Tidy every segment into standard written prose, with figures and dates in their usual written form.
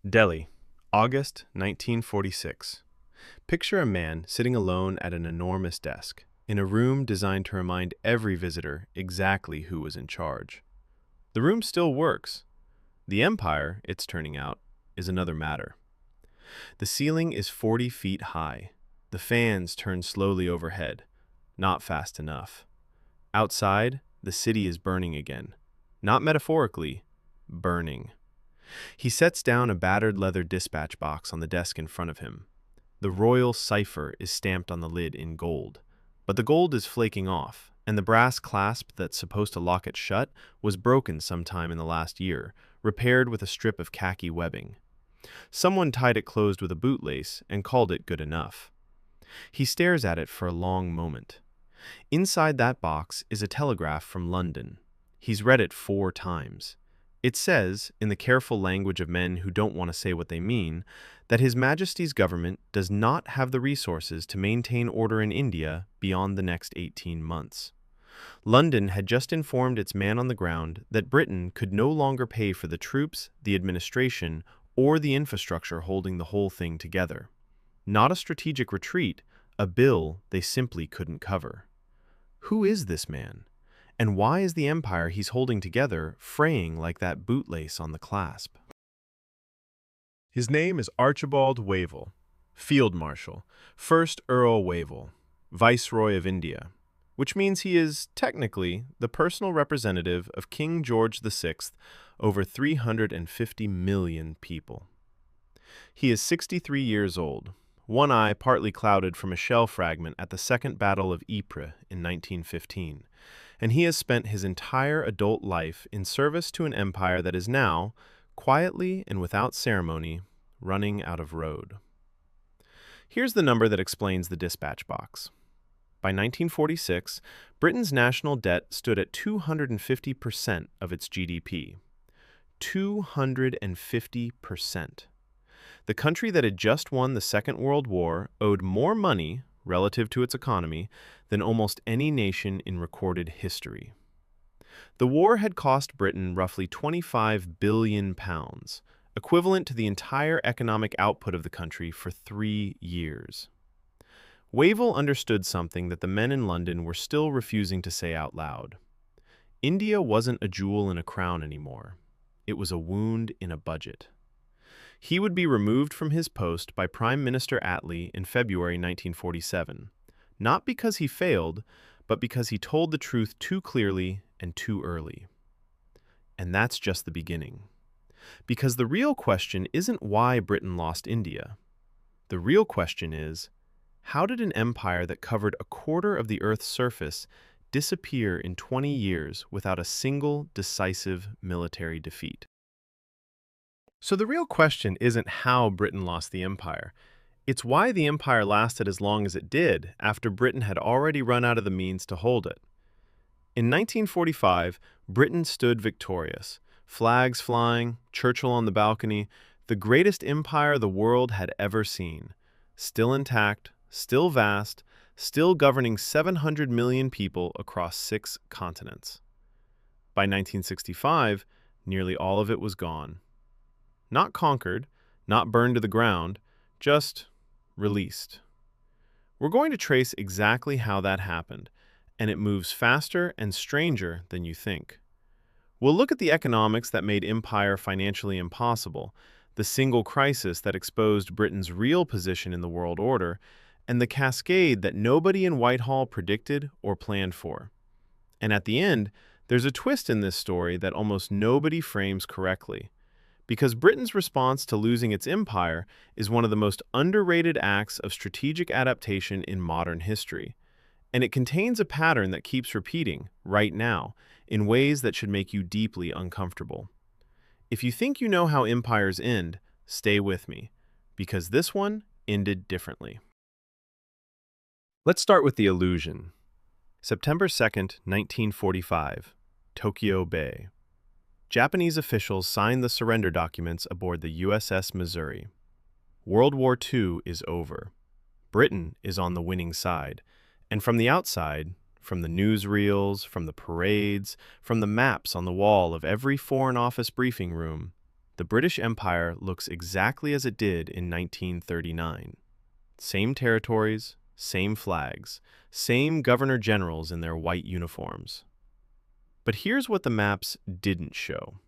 Delhi, August 1946. Picture a man sitting alone at an enormous desk, in a room designed to remind every visitor exactly who was in charge. The room still works. The empire, it's turning out, is another matter. The ceiling is 40 feet high. The fans turn slowly overhead, not fast enough. Outside, the city is burning again. Not metaphorically, burning. He sets down a battered leather dispatch box on the desk in front of him. The royal cipher is stamped on the lid in gold, but the gold is flaking off, and the brass clasp that's supposed to lock it shut was broken sometime in the last year, repaired with a strip of khaki webbing. Someone tied it closed with a bootlace and called it good enough. He stares at it for a long moment. Inside that box is a telegraph from London. He's read it 4 times. It says, in the careful language of men who don't want to say what they mean, that His Majesty's government does not have the resources to maintain order in India beyond the next 18 months. London had just informed its man on the ground that Britain could no longer pay for the troops, the administration, or the infrastructure holding the whole thing together. Not a strategic retreat, a bill they simply couldn't cover. Who is this man? And why is the empire he's holding together fraying like that bootlace on the clasp? His name is Archibald Wavell, Field Marshal, 1st Earl Wavell, Viceroy of India, which means he is, technically, the personal representative of King George VI over 350 million people. He is 63 years old, one eye partly clouded from a shell fragment at the Second Battle of Ypres in 1915, and he has spent his entire adult life in service to an empire that is now, quietly and without ceremony, running out of road. Here's the number that explains the dispatch box. By 1946, Britain's national debt stood at 250% of its GDP. 250%. The country that had just won the Second World War owed more money, relative to its economy, than almost any nation in recorded history. The war had cost Britain roughly £25 billion, equivalent to the entire economic output of the country for 3 years. Wavell understood something that the men in London were still refusing to say out loud. India wasn't a jewel in a crown anymore. It was a wound in a budget. He would be removed from his post by Prime Minister Attlee in February 1947, not because he failed, but because he told the truth too clearly and too early. And that's just the beginning. Because the real question isn't why Britain lost India. The real question is, how did an empire that covered a quarter of the Earth's surface disappear in 20 years without a single decisive military defeat? So the real question isn't how Britain lost the empire. It's why the empire lasted as long as it did after Britain had already run out of the means to hold it. In 1945, Britain stood victorious, flags flying, Churchill on the balcony, the greatest empire the world had ever seen, still intact, still vast, still governing 700 million people across 6 continents. By 1965, nearly all of it was gone. Not conquered, not burned to the ground, just released. We're going to trace exactly how that happened, and it moves faster and stranger than you think. We'll look at the economics that made empire financially impossible, the single crisis that exposed Britain's real position in the world order, and the cascade that nobody in Whitehall predicted or planned for. And at the end, there's a twist in this story that almost nobody frames correctly. Because Britain's response to losing its empire is one of the most underrated acts of strategic adaptation in modern history. And it contains a pattern that keeps repeating, right now, in ways that should make you deeply uncomfortable. If you think you know how empires end, stay with me, because this one ended differently. Let's start with the illusion. September 2nd, 1945, Tokyo Bay. Japanese officials signed the surrender documents aboard the USS Missouri. World War II is over. Britain is on the winning side. And from the outside, from the newsreels, from the parades, from the maps on the wall of every Foreign Office briefing room, the British Empire looks exactly as it did in 1939. Same territories, same flags, same governor-generals in their white uniforms. But here's what the maps didn't show.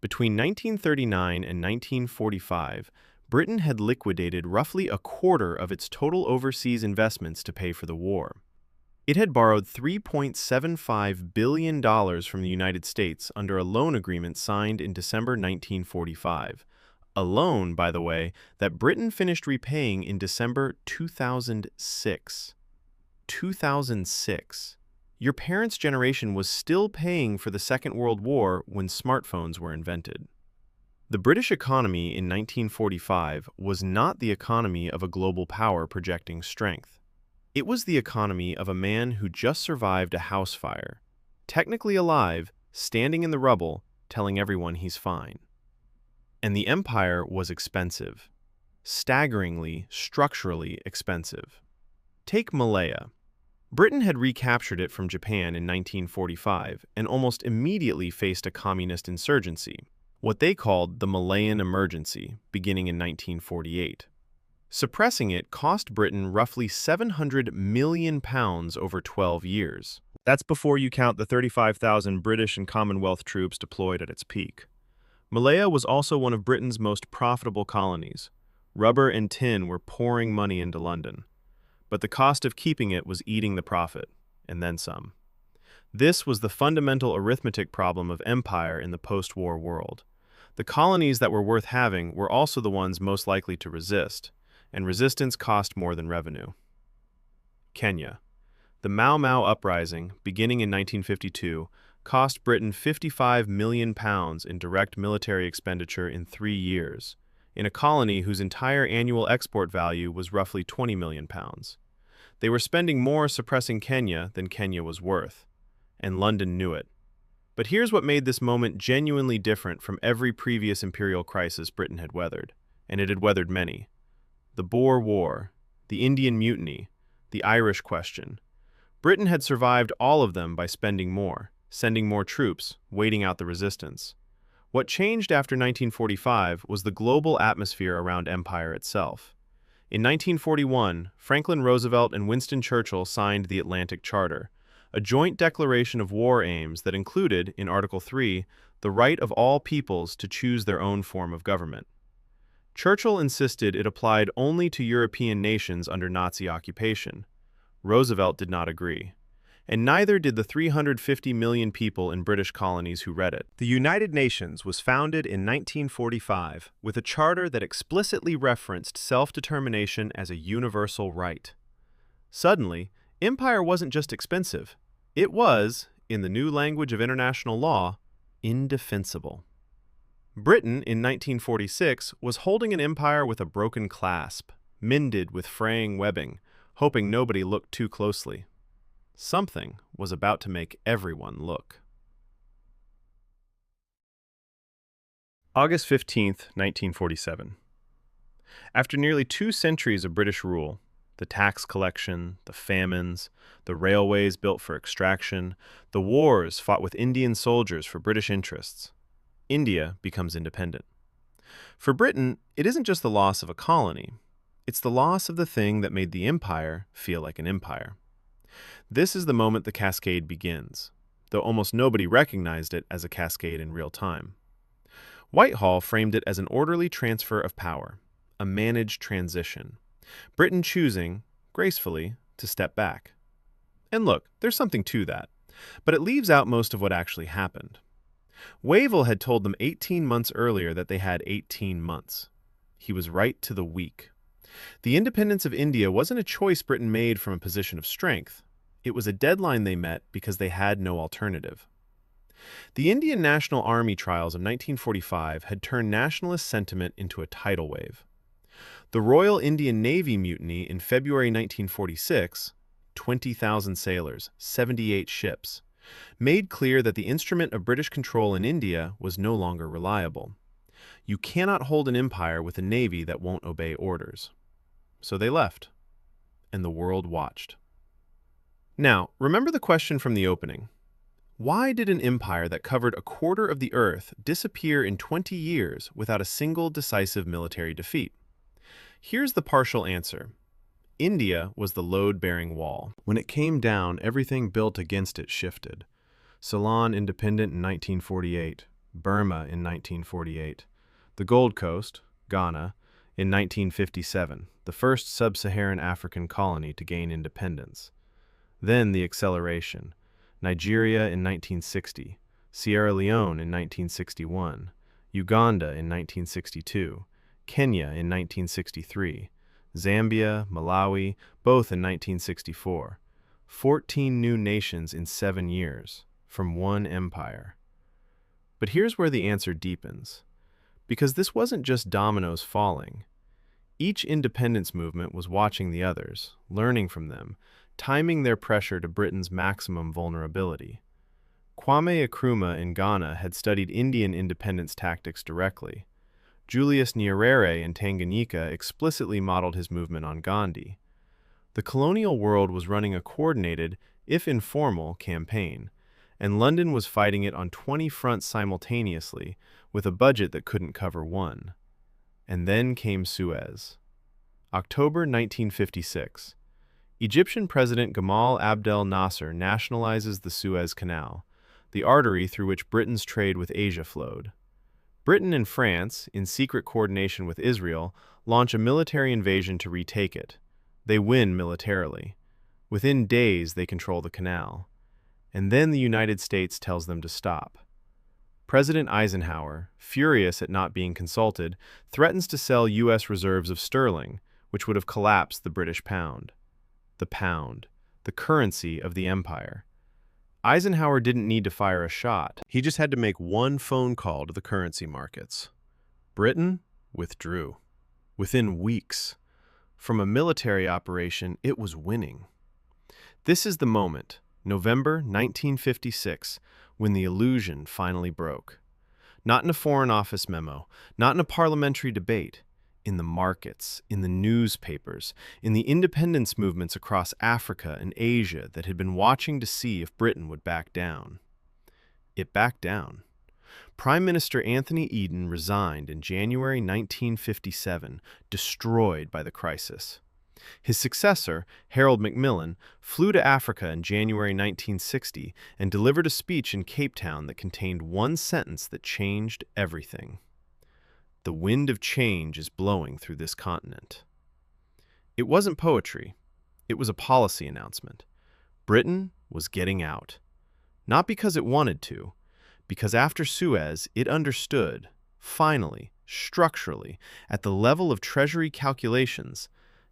Between 1939 and 1945, Britain had liquidated roughly a quarter of its total overseas investments to pay for the war. It had borrowed $3.75 billion from the United States under a loan agreement signed in December 1945. A loan, by the way, that Britain finished repaying in December 2006. 2006. Your parents' generation was still paying for the Second World War when smartphones were invented. The British economy in 1945 was not the economy of a global power projecting strength. It was the economy of a man who just survived a house fire, technically alive, standing in the rubble, telling everyone he's fine. And the empire was expensive. Staggeringly, structurally expensive. Take Malaya. Britain had recaptured it from Japan in 1945 and almost immediately faced a communist insurgency, what they called the Malayan Emergency, beginning in 1948. Suppressing it cost Britain roughly £700 million over 12 years. That's before you count the 35,000 British and Commonwealth troops deployed at its peak. Malaya was also one of Britain's most profitable colonies. Rubber and tin were pouring money into London. But the cost of keeping it was eating the profit, and then some. This was the fundamental arithmetic problem of empire in the post-war world. The colonies that were worth having were also the ones most likely to resist, and resistance cost more than revenue. Kenya. The Mau Mau uprising, beginning in 1952, cost Britain £55 million in direct military expenditure in 3 years, in a colony whose entire annual export value was roughly £20 million. They were spending more suppressing Kenya than Kenya was worth, and London knew it. But here's what made this moment genuinely different from every previous imperial crisis Britain had weathered, and it had weathered many. The Boer War, the Indian Mutiny, the Irish Question. Britain had survived all of them by spending more, sending more troops, waiting out the resistance. What changed after 1945 was the global atmosphere around empire itself. In 1941, Franklin Roosevelt and Winston Churchill signed the Atlantic Charter, a joint declaration of war aims that included, in Article 3, the right of all peoples to choose their own form of government. Churchill insisted it applied only to European nations under Nazi occupation. Roosevelt did not agree. And neither did the 350 million people in British colonies who read it. The United Nations was founded in 1945 with a charter that explicitly referenced self-determination as a universal right. Suddenly, empire wasn't just expensive. It was, in the new language of international law, indefensible. Britain, in 1946, was holding an empire with a broken clasp, mended with fraying webbing, hoping nobody looked too closely. Something was about to make everyone look. August 15th, 1947. After nearly 2 centuries of British rule, the tax collection, the famines, the railways built for extraction, the wars fought with Indian soldiers for British interests, India becomes independent. For Britain, it isn't just the loss of a colony. It's the loss of the thing that made the empire feel like an empire. This is the moment the cascade begins, though almost nobody recognized it as a cascade in real time. Whitehall framed it as an orderly transfer of power, a managed transition, Britain choosing, gracefully, to step back. And look, there's something to that, but it leaves out most of what actually happened. Wavell had told them 18 months earlier that they had 18 months. He was right to the week. The independence of India wasn't a choice Britain made from a position of strength. It was a deadline they met because they had no alternative. The Indian National Army trials of 1945 had turned nationalist sentiment into a tidal wave. The Royal Indian Navy mutiny in February 1946, 20,000 sailors, 78 ships, made clear that the instrument of British control in India was no longer reliable. You cannot hold an empire with a navy that won't obey orders. So they left, and the world watched. Now, remember the question from the opening. Why did an empire that covered a quarter of the Earth disappear in 20 years without a single decisive military defeat? Here's the partial answer. India was the load-bearing wall. When it came down, everything built against it shifted. Ceylon independent in 1948, Burma in 1948, the Gold Coast, Ghana, in 1957, the first sub-Saharan African colony to gain independence. Then the acceleration. Nigeria in 1960, Sierra Leone in 1961, Uganda in 1962, Kenya in 1963, Zambia, Malawi, both in 1964. 14 new nations in 7 years, from one empire. But here's where the answer deepens. Because this wasn't just dominoes falling. Each independence movement was watching the others, learning from them, timing their pressure to Britain's maximum vulnerability. Kwame Nkrumah in Ghana had studied Indian independence tactics directly. Julius Nyerere in Tanganyika explicitly modeled his movement on Gandhi. The colonial world was running a coordinated, if informal, campaign, and London was fighting it on 20 fronts simultaneously with a budget that couldn't cover one. And then came Suez. October 1956. Egyptian President Gamal Abdel Nasser nationalizes the Suez Canal, the artery through which Britain's trade with Asia flowed. Britain and France, in secret coordination with Israel, launch a military invasion to retake it. They win militarily. Within days, they control the canal. And then the United States tells them to stop. President Eisenhower, furious at not being consulted, threatens to sell U.S. reserves of sterling, which would have collapsed the British pound. The pound, the currency of the empire. Eisenhower didn't need to fire a shot. He just had to make one phone call to the currency markets. Britain withdrew. Within weeks. From a military operation, it was winning. This is the moment, November 1956, when the illusion finally broke. Not in a Foreign Office memo, not in a parliamentary debate, in the markets, in the newspapers, in the independence movements across Africa and Asia that had been watching to see if Britain would back down. It backed down. Prime Minister Anthony Eden resigned in January 1957, destroyed by the crisis. His successor, Harold Macmillan, flew to Africa in January 1960 and delivered a speech in Cape Town that contained one sentence that changed everything. The wind of change is blowing through this continent. It wasn't poetry. It was a policy announcement. Britain was getting out. Not because it wanted to, because after Suez, it understood, finally, structurally, at the level of Treasury calculations,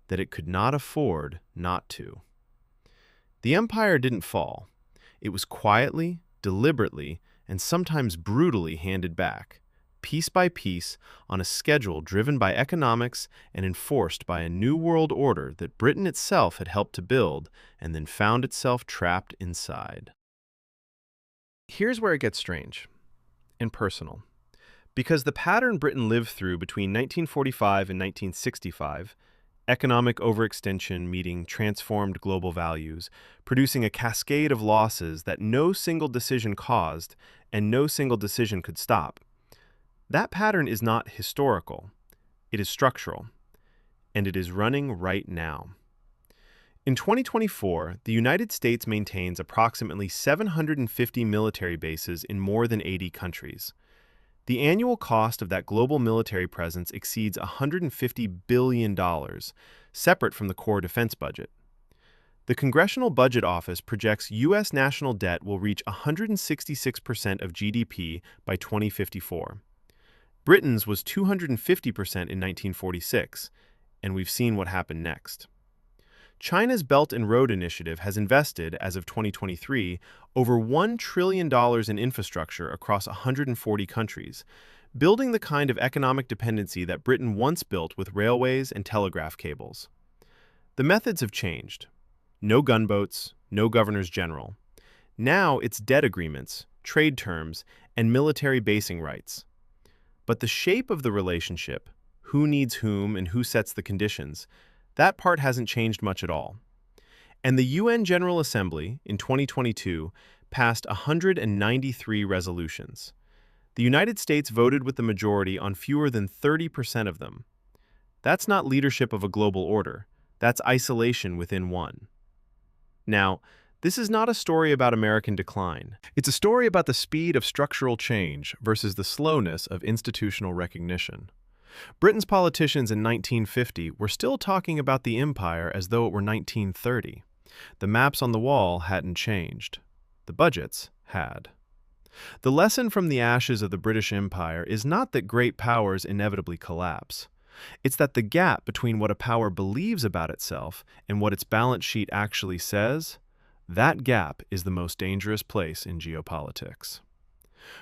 that it could not afford not to. The empire didn't fall. It was quietly, deliberately, and sometimes brutally handed back, piece by piece, on a schedule driven by economics and enforced by a new world order that Britain itself had helped to build and then found itself trapped inside. Here's where it gets strange and personal. Because the pattern Britain lived through between 1945 and 1965, economic overextension meeting transformed global values, producing a cascade of losses that no single decision caused and no single decision could stop. That pattern is not historical. It is structural. And it is running right now. In 2024, the United States maintains approximately 750 military bases in more than 80 countries. The annual cost of that global military presence exceeds $150 billion, separate from the core defense budget. The Congressional Budget Office projects U.S. national debt will reach 166% of GDP by 2054. Britain's was 250% in 1946, and we've seen what happened next. China's Belt and Road Initiative has invested, as of 2023, over $1 trillion in infrastructure across 140 countries, building the kind of economic dependency that Britain once built with railways and telegraph cables. The methods have changed. No gunboats, no governors general. Now it's debt agreements, trade terms, and military basing rights. But the shape of the relationship, who needs whom and who sets the conditions, that part hasn't changed much at all. And the UN General Assembly, in 2022, passed 193 resolutions. The United States voted with the majority on fewer than 30% of them. That's not leadership of a global order. That's isolation within one. Now, this is not a story about American decline. It's a story about the speed of structural change versus the slowness of institutional recognition. Britain's politicians in 1950 were still talking about the empire as though it were 1930. The maps on the wall hadn't changed. The budgets had. The lesson from the ashes of the British Empire is not that great powers inevitably collapse. It's that the gap between what a power believes about itself and what its balance sheet actually says, that gap is the most dangerous place in geopolitics.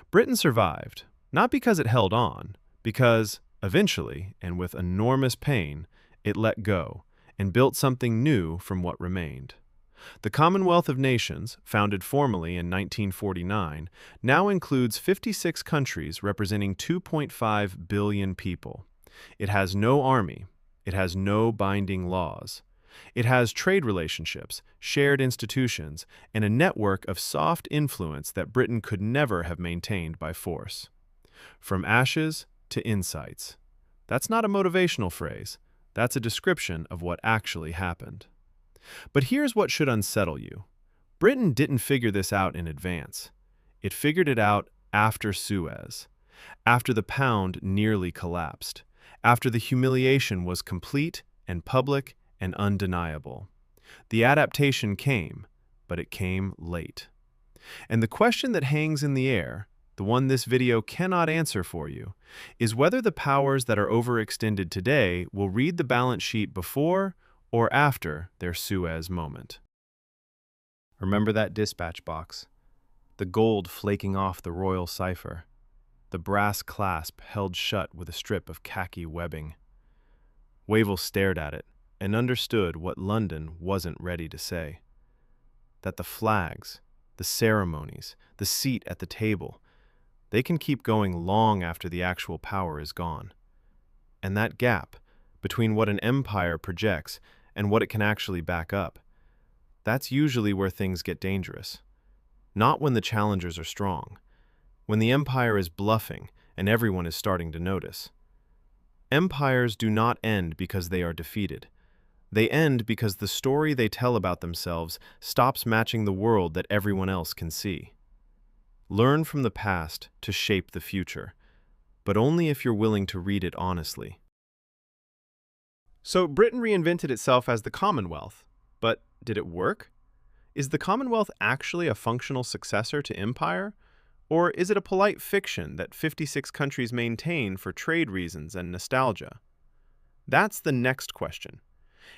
Britain survived, not because it held on, because, eventually, and with enormous pain, it let go and built something new from what remained. The Commonwealth of Nations, founded formally in 1949, now includes 56 countries representing 2.5 billion people. It has no army. It has no binding laws. It has trade relationships, shared institutions, and a network of soft influence that Britain could never have maintained by force. From ashes to insights. That's not a motivational phrase. That's a description of what actually happened. But here's what should unsettle you. Britain didn't figure this out in advance. It figured it out after Suez, after the pound nearly collapsed, after the humiliation was complete and public and undeniable. The adaptation came, but it came late. And the question that hangs in the air, the one this video cannot answer for you, is whether the powers that are overextended today will read the balance sheet before or after their Suez moment. Remember that dispatch box? The gold flaking off the royal cipher. The brass clasp held shut with a strip of khaki webbing. Wavell stared at it and understood what London wasn't ready to say. That the flags, the ceremonies, the seat at the table, they can keep going long after the actual power is gone. And that gap between what an empire projects and what it can actually back up, that's usually where things get dangerous. Not when the challengers are strong, when the empire is bluffing and everyone is starting to notice. Empires do not end because they are defeated. They end because the story they tell about themselves stops matching the world that everyone else can see. Learn from the past to shape the future, but only if you're willing to read it honestly. So Britain reinvented itself as the Commonwealth, but did it work? Is the Commonwealth actually a functional successor to empire? Or is it a polite fiction that 56 countries maintain for trade reasons and nostalgia? That's the next question.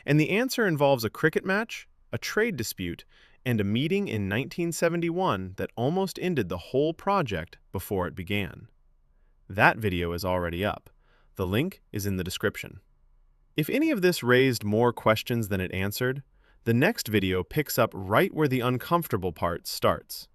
And the answer involves a cricket match, a trade dispute, and a meeting in 1971 that almost ended the whole project before it began. That video is already up. The link is in the description. If any of this raised more questions than it answered, the next video picks up right where the uncomfortable part starts.